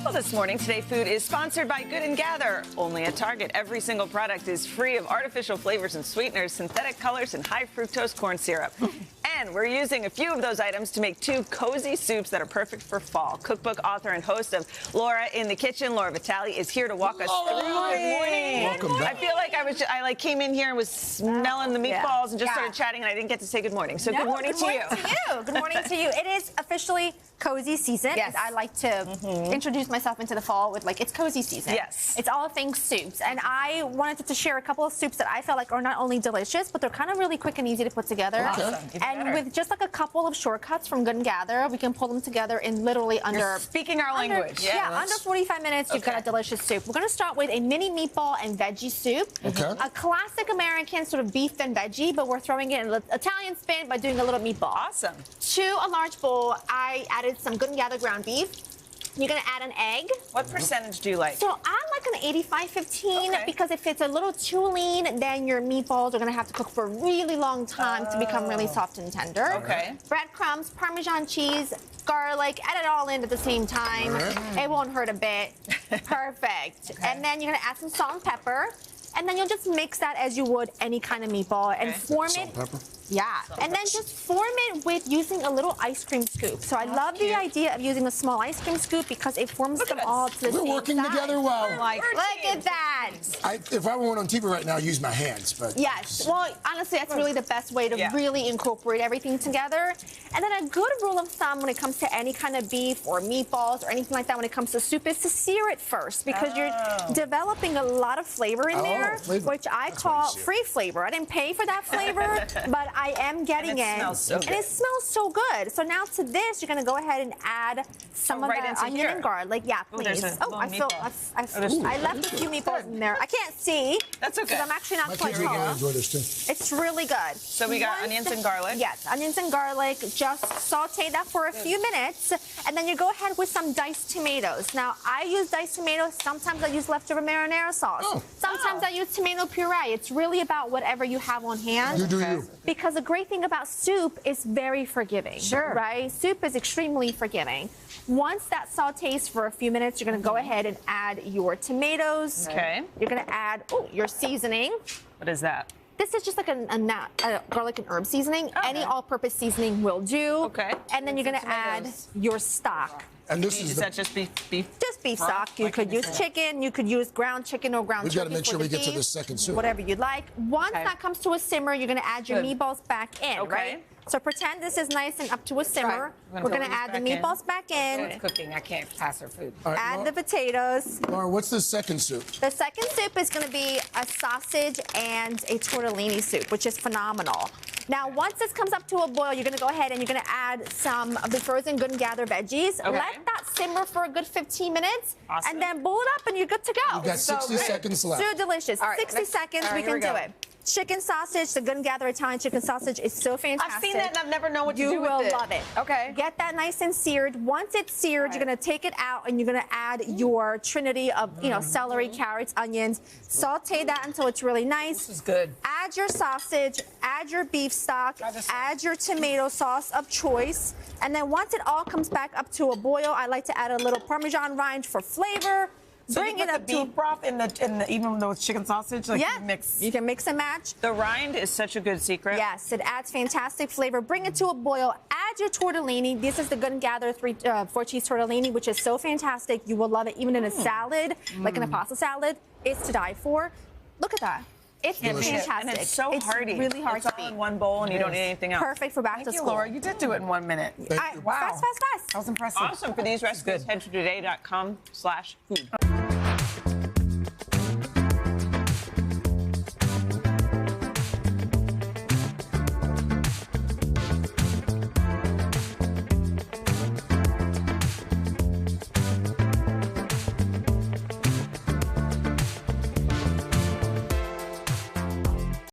Well, this morning, Today Food is sponsored by Good & Gather. Only at Target, every single product is free of artificial flavors and sweeteners, synthetic colors, and high fructose corn syrup. And we're using a few of those items to make 2 cozy soups that are perfect for fall. Cookbook author and host of Laura in the Kitchen, Laura Vitale, is here to walk us through. Good morning. Welcome back. I feel like I came in here and was smelling the meatballs and just started chatting, and I didn't get to say good morning. So good morning to you. Good morning to you. It is officially cozy season. Yes. I like to introduce myself into the fall with it's cozy season. Yes. It's all things soups. And I wanted to share a couple of soups that I felt like are not only delicious, but they're kind of really quick and easy to put together. Awesome. And with just a couple of shortcuts from Good & Gather, we can pull them together in literally under... Speaking our language. Under 45 minutes, you've got a delicious soup. We're going to start with a mini meatball and veggie soup. A classic American sort of beef and veggie, but we're throwing it in an Italian spin by doing a little meatball. Awesome. To a large bowl, I added some Good & Gather ground beef. You're going to add an egg. What percentage do you like? So I like an 85-15 because if it's a little too lean, then your meatballs are going to have to cook for a really long time to become really soft and tender. Okay. Breadcrumbs, Parmesan cheese, garlic, add it all in at the same time. It won't hurt a bit. Perfect. And then you're going to add some salt and pepper. And then you'll just mix that as you would any kind of meatball and form it. Pepper. Yeah, and then just form it with using a little ice cream scoop. So I love the idea of using a small ice cream scoop because it forms them all to the same We're working size. together well. Look at that. If I were on TV right now, I'd use my hands. But Yes, well, honestly, that's really the best way to really incorporate everything together. And then a good rule of thumb when it comes to any kind of beef or meatballs or anything like that when it comes to soup is to sear it first because you're developing a lot of flavor in there, which I call free flavor. I didn't pay for that flavor, but I am getting it. And it smells so good. So now to this, you're going to go ahead and add some of the onion and garlic. Yeah, please. I left a few meatballs in there. I can't see. That's okay. Because I'm actually not quite tall. enjoy this too. It's really good. So we got onions and garlic. Yes, onions and garlic. Just saute that for a few minutes, and then you go ahead with some diced tomatoes. Now, I use diced tomatoes. Sometimes I use leftover marinara sauce. Sometimes I use tomato puree. It's really about whatever you have on hand. You do you. Because the great thing about soup is very forgiving. Sure. Right? Soup is extremely forgiving. Once that sautés for a few minutes, you're going to go ahead and add your tomatoes. Okay. You're going to add your seasoning. What is that? This is just like a garlic and herb seasoning. Any all-purpose seasoning will do. Okay. And then you're going to add your stock. And this Is that just beef? Just beef stock. You could use chicken. You could use ground chicken or ground turkey. We got to make sure we get to the second soup. Whatever you'd like. Once that comes to a simmer, you're going to add your meatballs back in, right? So pretend this is nice and up to a simmer. We're going to add the meatballs back in. It's cooking. I can't pass her food. Add the potatoes. Laura, what's the second soup? The second soup is going to be a sausage and a tortellini soup, which is phenomenal. Now, once this comes up to a boil, you're going to go ahead and you're going to add some of the frozen Good & Gather veggies. Let that simmer for a good 15 minutes, and then boil it up, and you're good to go. We've got 60 seconds left. So delicious. 60 seconds, we can do it. Chicken sausage, the Good & Gather Italian chicken sausage is so fantastic. I've seen that and I've never known what to do with it. You will love it. Okay. Get that nice and seared. Once it's seared, you're going to take it out and you're going to add your trinity of, celery, carrots, onions. Saute that until it's really nice. This is good. Add your sausage, add your beef stock, add your tomato sauce of choice. And then once it all comes back up to a boil, I like to add a little Parmesan rind for flavor. So Bring it up the beef broth in the even though it's chicken sausage, you mix. You can mix and match. The rind is such a good secret. Yes, it adds fantastic flavor. Bring it to a boil. Add your tortellini. This is the Good & Gather 4-cheese tortellini, which is so fantastic. You will love it even in a salad, like in a pasta salad. It's to die for. Look at that. It's fantastic. And it's so hearty. It's really hard it's to all beat. in one bowl and you don't need anything else. Perfect for back to Thank you, school. Laura. You did do it in 1 minute. Wow. Fast. That was impressive. Awesome. For these recipes, head to today.com/food.